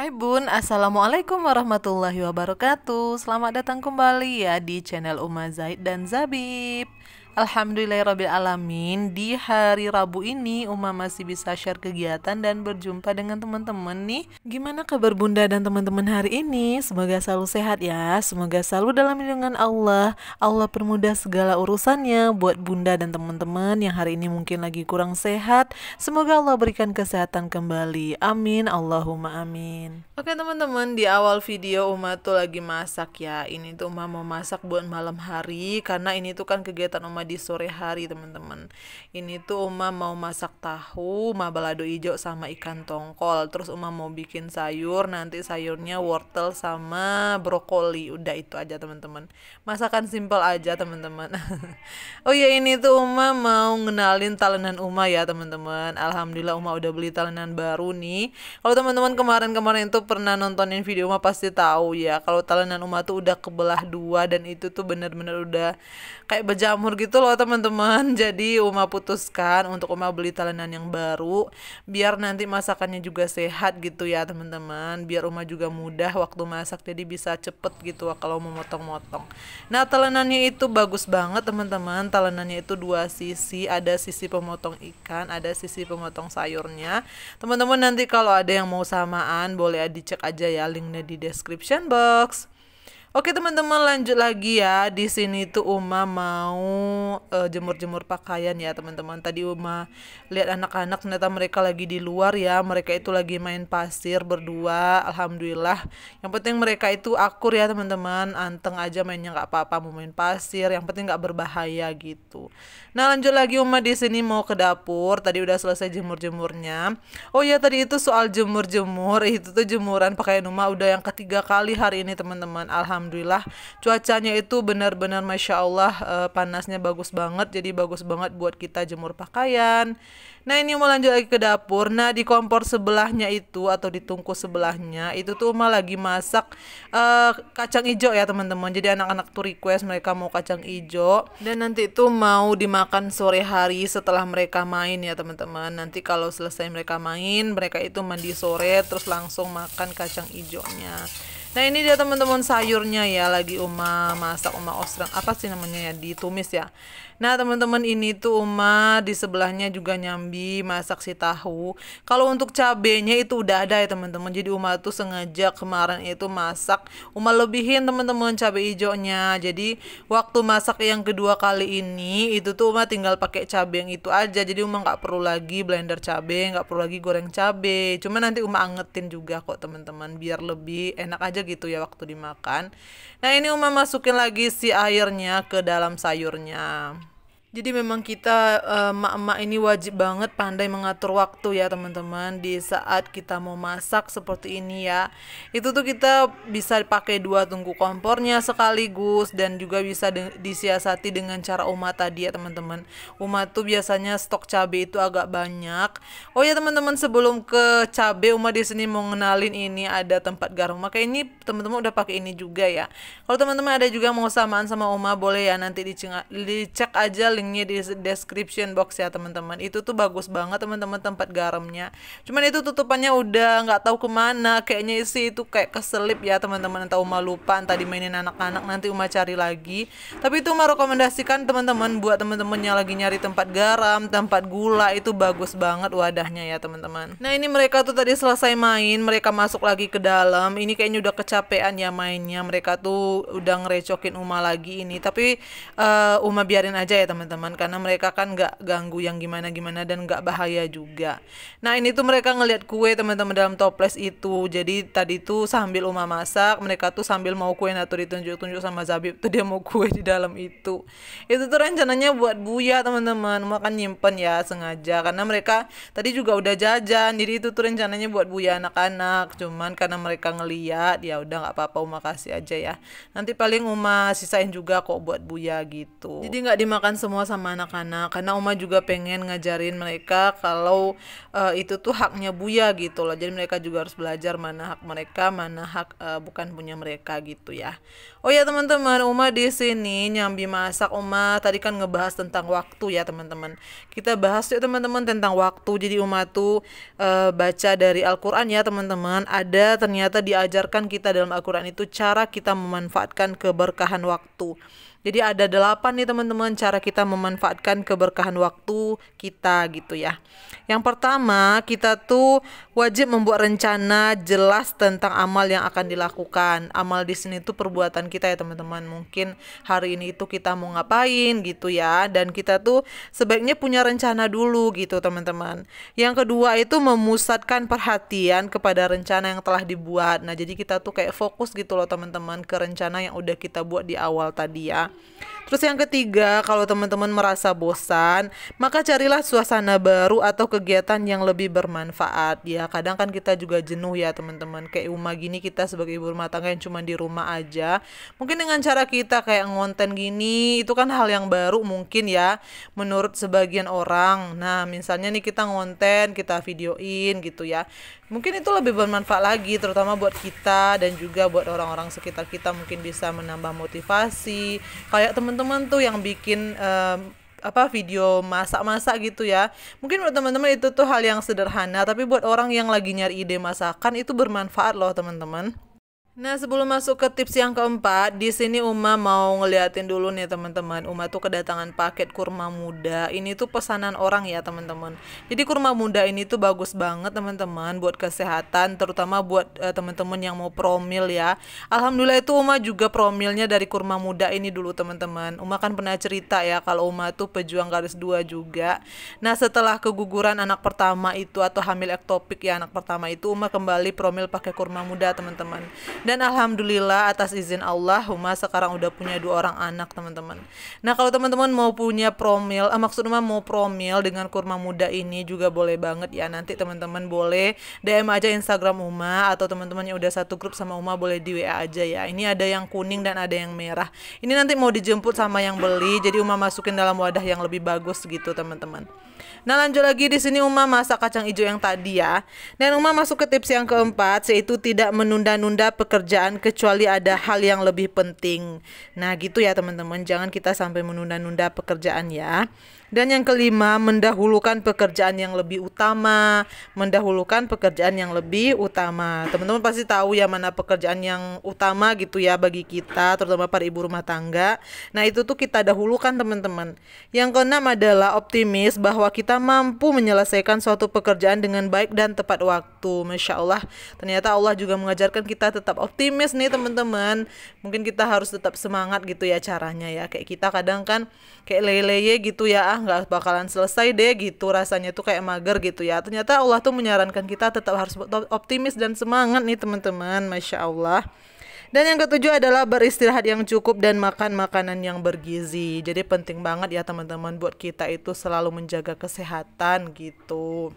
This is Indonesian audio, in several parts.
Hai Bun, Assalamualaikum warahmatullahi wabarakatuh. Selamat datang kembali ya di channel Uma Zaid dan Zabib. Alhamdulillahirrabbilalamin. Di hari Rabu ini Uma masih bisa share kegiatan dan berjumpa dengan teman-teman nih. Gimana kabar Bunda dan teman-teman hari ini? Semoga selalu sehat ya. Semoga selalu dalam lindungan Allah. Allah permudah segala urusannya buat Bunda dan teman-teman yang hari ini mungkin lagi kurang sehat. Semoga Allah berikan kesehatan kembali. Amin. Allahumma amin. Oke teman-teman, di awal video Uma tuh lagi masak ya. Ini tuh Uma mau masak buat malam hari karena ini tuh kan kegiatan Uma di sore hari teman-teman. Ini tuh Uma mau masak tahu, balado hijau sama ikan tongkol. Terus Uma mau bikin sayur, nanti sayurnya wortel sama brokoli. Udah itu aja teman-teman. Masakan simple aja teman-teman. Oh ya, ini tuh Uma mau ngenalin talenan Uma ya teman-teman. Alhamdulillah Uma udah beli talenan baru nih. Kalau teman-teman kemarin-kemarin tuh pernah nontonin video Uma pasti tahu ya kalau talenan Uma tuh udah kebelah dua dan itu tuh bener-bener udah kayak berjamur gitu loh teman-teman. Jadi Uma putuskan untuk Uma beli talenan yang baru biar nanti masakannya juga sehat gitu ya teman-teman, biar Uma juga mudah waktu masak jadi bisa cepet gitu kalau mau motong-motong. Nah talenannya itu bagus banget teman-teman. Talenannya itu dua sisi, ada sisi pemotong ikan, ada sisi pemotong sayurnya. Teman-teman nanti kalau ada yang mau samaan boleh dicek aja ya linknya di description box. Oke teman-teman, lanjut lagi ya. Di sini tuh Uma mau jemur-jemur pakaian ya teman-teman. Tadi Uma lihat anak-anak ternyata mereka lagi di luar ya. Mereka itu lagi main pasir berdua. Alhamdulillah. Yang penting mereka itu akur ya teman-teman. Anteng aja mainnya, nggak apa-apa mau main pasir. Yang penting nggak berbahaya gitu. Nah lanjut lagi Uma di sini mau ke dapur. Tadi udah selesai jemur-jemurnya. Oh ya tadi itu soal jemur-jemur. Itu tuh jemuran pakaian Uma udah yang ketiga kali hari ini teman-teman. Alhamdulillah cuacanya itu benar-benar Masya Allah, panasnya bagus banget. Jadi bagus banget buat kita jemur pakaian. Nah ini mau lanjut lagi ke dapur. Nah di kompor sebelahnya itu atau di tungku sebelahnya itu tuh Uma lagi masak kacang hijau ya teman-teman. Jadi anak-anak tuh request mereka mau kacang hijau dan nanti itu mau dimakan sore hari setelah mereka main ya teman-teman. Nanti kalau selesai mereka main, mereka itu mandi sore terus langsung makan kacang hijaunya. Nah ini dia teman-teman sayurnya ya, lagi Uma masak, Uma osreng apa sih namanya ya, ditumis ya. Nah teman-teman ini tuh Uma di sebelahnya juga nyambi masak si tahu. Kalau untuk cabenya itu udah ada ya teman-teman. Jadi Uma tuh sengaja kemarin itu masak, Uma lebihin teman-teman cabai hijaunya. Jadi waktu masak yang kedua kali ini itu tuh Uma tinggal pakai cabai yang itu aja. Jadi Uma nggak perlu lagi blender cabai, nggak perlu lagi goreng cabai. Cuma nanti Uma angetin juga kok teman-teman biar lebih enak aja gitu ya waktu dimakan. Nah ini Uma masukin lagi si airnya ke dalam sayurnya. Jadi memang kita emak-emak ini wajib banget pandai mengatur waktu ya teman-teman. Di saat kita mau masak seperti ini ya, itu tuh kita bisa pakai dua tungku kompornya sekaligus dan juga bisa disiasati dengan cara Uma tadi ya teman-teman. Uma tuh biasanya stok cabai itu agak banyak. Oh ya teman-teman, sebelum ke cabai Uma di sini mau ngenalin ini ada tempat garam. Maka ini teman-teman udah pakai ini juga ya. Kalau teman-teman ada juga mau samaan sama Uma boleh ya nanti dicek aja linknya di description box ya teman-teman. Itu tuh bagus banget teman-teman tempat garamnya. Cuman itu tutupannya udah nggak tahu kemana. Kayaknya sih itu kayak keselip ya teman-teman. Entah Uma lupa, entah dimainin anak-anak, nanti Uma cari lagi. Tapi itu Uma rekomendasikan teman-teman buat teman-teman yang lagi nyari tempat garam, tempat gula, itu bagus banget wadahnya ya teman-teman. Nah ini mereka tuh tadi selesai main, mereka masuk lagi ke dalam. Ini kayaknya udah kecapean ya mainnya. Mereka tuh udah ngerecokin Uma lagi ini. Tapi Uma biarin aja ya teman-teman, karena mereka kan nggak ganggu yang gimana-gimana dan nggak bahaya juga. Nah ini tuh mereka ngelihat kue teman-teman dalam toples itu. Jadi tadi tuh sambil Uma masak, mereka tuh sambil mau kue, nah tuh ditunjuk-tunjuk sama Zabib tuh dia mau kue di dalam itu. Itu tuh rencananya buat Buya teman-teman. Uma kan nyimpen ya sengaja karena mereka tadi juga udah jajan. Jadi itu tuh rencananya buat Buya anak-anak. Cuman karena mereka ngeliat ya udah nggak apa-apa, Uma kasih aja ya. Nanti paling Uma sisain juga kok buat Buya gitu. Jadi nggak dimakan semua semua sama anak-anak, karena Uma juga pengen ngajarin mereka kalau itu tuh haknya Buya gitu loh. Jadi mereka juga harus belajar mana hak mereka, mana hak bukan punya mereka gitu ya. Oh ya teman-teman, Uma di sini nyambi masak. Uma tadi kan ngebahas tentang waktu ya teman-teman. Kita bahas yuk teman-teman tentang waktu. Jadi Uma tuh baca dari Al-Quran ya teman-teman. Ada ternyata diajarkan kita dalam Al-Quran itu cara kita memanfaatkan keberkahan waktu. Jadi ada 8 nih teman-teman cara kita memanfaatkan keberkahan waktu kita gitu ya. Yang pertama, kita tuh wajib membuat rencana jelas tentang amal yang akan dilakukan. Amal di sini tuh perbuatan kita ya teman-teman. Mungkin hari ini itu kita mau ngapain gitu ya, dan kita tuh sebaiknya punya rencana dulu gitu teman-teman. Yang kedua itu memusatkan perhatian kepada rencana yang telah dibuat. Nah, jadi kita tuh kayak fokus gitu loh teman-teman ke rencana yang udah kita buat di awal tadi ya. Terus yang ketiga, kalau teman-teman merasa bosan, maka carilah suasana baru atau kegiatan yang lebih bermanfaat. Ya, kadang kan kita juga jenuh ya teman-teman. Kayak Uma gini, kita sebagai ibu rumah tangga yang cuma di rumah aja. Mungkin dengan cara kita kayak ngonten gini, itu kan hal yang baru mungkin ya, menurut sebagian orang. Nah, misalnya nih kita ngonten, kita videoin gitu ya. Mungkin itu lebih bermanfaat lagi, terutama buat kita dan juga buat orang-orang sekitar kita. Mungkin bisa menambah motivasi. Kayak teman-teman tuh yang bikin video masak-masak gitu ya. Mungkin buat teman-teman itu tuh hal yang sederhana, tapi buat orang yang lagi nyari ide masakan itu bermanfaat loh teman-teman. Nah, sebelum masuk ke tips yang keempat, di sini Uma mau ngeliatin dulu nih teman-teman. Uma tuh kedatangan paket kurma muda. Ini tuh pesanan orang ya teman-teman. Jadi kurma muda ini tuh bagus banget teman-teman buat kesehatan, terutama buat teman-teman yang mau promil ya. Alhamdulillah itu Uma juga promilnya dari kurma muda ini dulu teman-teman. Uma kan pernah cerita ya kalau Uma tuh pejuang garis 2 juga. Nah, setelah keguguran anak pertama itu atau hamil ektopik ya anak pertama itu, Uma kembali promil pakai kurma muda teman-teman. Dan alhamdulillah atas izin Allah, Uma sekarang udah punya 2 orang anak teman-teman. Nah, kalau teman-teman mau punya promil, maksudnya mau promil dengan kurma muda ini juga boleh banget ya. Nanti teman-teman boleh DM aja Instagram Uma, atau teman-teman yang udah satu grup sama Uma boleh di WA aja ya. Ini ada yang kuning dan ada yang merah. Ini nanti mau dijemput sama yang beli, jadi Uma masukin dalam wadah yang lebih bagus gitu teman-teman. Nah, lanjut lagi di sini Uma masak kacang hijau yang tadi ya. Dan Uma masuk ke tips yang keempat, yaitu tidak menunda-nunda pekerjaan kecuali ada hal yang lebih penting. Nah, gitu ya teman-teman. Jangan kita sampai menunda-nunda pekerjaan ya. Dan yang kelima, mendahulukan pekerjaan yang lebih utama. Mendahulukan pekerjaan yang lebih utama. Teman-teman pasti tahu ya mana pekerjaan yang utama gitu ya bagi kita, terutama para ibu rumah tangga. Nah, itu tuh kita dahulukan teman-teman. Yang keenam adalah optimis bahwa kita mampu menyelesaikan suatu pekerjaan dengan baik dan tepat waktu. Masya Allah, ternyata Allah juga mengajarkan kita tetap optimis nih teman-teman. Mungkin kita harus tetap semangat gitu ya caranya ya. Kayak kita kadang kan kayak leye-leye gitu ya, nggak bakalan selesai deh gitu, rasanya tuh kayak mager gitu ya. Ternyata Allah tuh menyarankan kita tetap harus optimis dan semangat nih teman-teman. Masya Allah. Dan yang ketujuh adalah beristirahat yang cukup dan makan makanan yang bergizi. Jadi penting banget ya teman-teman buat kita itu selalu menjaga kesehatan gitu.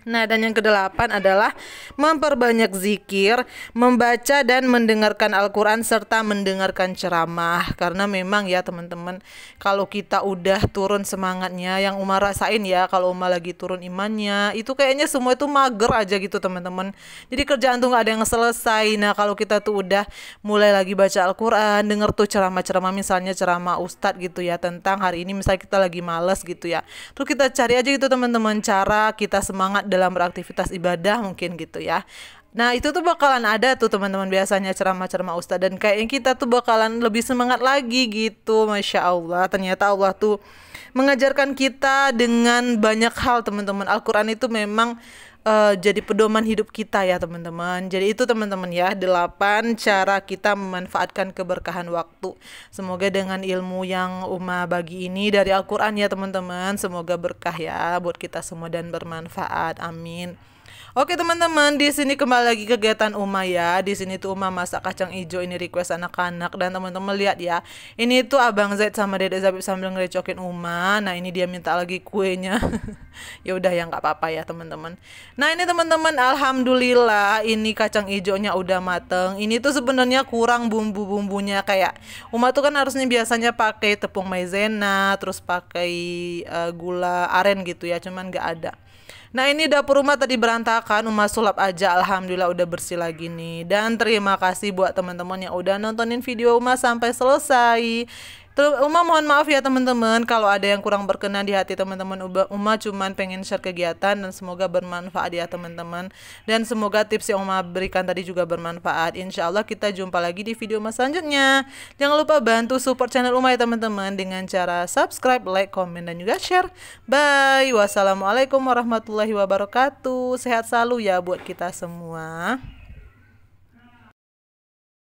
Nah, dan yang kedelapan adalah memperbanyak zikir, membaca dan mendengarkan Al-Quran serta mendengarkan ceramah. Karena memang ya teman-teman, kalau kita udah turun semangatnya, yang Uma rasain ya, kalau Uma lagi turun imannya, itu kayaknya semua itu mager aja gitu teman-teman. Jadi kerjaan tuh gak ada yang selesai. Nah, kalau kita tuh udah mulai lagi baca Al-Quran, denger tuh ceramah-ceramah, misalnya ceramah ustadz gitu ya, tentang hari ini misalnya kita lagi males gitu ya. Terus kita cari aja gitu teman-teman cara kita semangat dalam beraktivitas ibadah mungkin gitu ya. Nah, itu tuh bakalan ada tuh teman-teman biasanya ceramah-ceramah ustadz, dan kayaknya kita tuh bakalan lebih semangat lagi gitu. Masya Allah, ternyata Allah tuh mengajarkan kita dengan banyak hal teman-teman. Al-Quran itu memang jadi pedoman hidup kita ya teman-teman. Jadi itu teman-teman ya, 8 cara kita memanfaatkan keberkahan waktu. Semoga dengan ilmu yang Uma bagi ini dari Al-Quran ya teman-teman, semoga berkah ya buat kita semua dan bermanfaat. Amin. Oke teman-teman, di sini kembali lagi kegiatan Uma ya. Di sini tuh Uma masak kacang hijau, ini request anak-anak, dan teman-teman lihat ya. Ini tuh Abang Zaid sama Dedek Zabib sambil ngerecokin Uma. Nah, ini dia minta lagi kuenya. Ya udah ya nggak apa-apa ya teman-teman. Nah, ini teman-teman alhamdulillah ini kacang hijaunya udah mateng. Ini tuh sebenarnya kurang bumbu-bumbunya, kayak Uma tuh kan harusnya biasanya pakai tepung maizena, terus pakai gula aren gitu ya, cuman nggak ada. Nah, ini dapur rumah tadi berantakan, Uma sulap aja, alhamdulillah udah bersih lagi nih. Dan terima kasih buat teman-teman yang udah nontonin video Uma sampai selesai. Uma mohon maaf ya teman-teman kalau ada yang kurang berkenan di hati teman-teman. Uma cuman pengen share kegiatan dan semoga bermanfaat ya teman-teman. Dan semoga tips yang Uma berikan tadi juga bermanfaat. Insya Allah kita jumpa lagi di video Uma selanjutnya. Jangan lupa bantu support channel Uma ya teman-teman dengan cara subscribe, like, komen, dan juga share. Bye. Wassalamualaikum warahmatullahi wabarakatuh. Sehat selalu ya buat kita semua.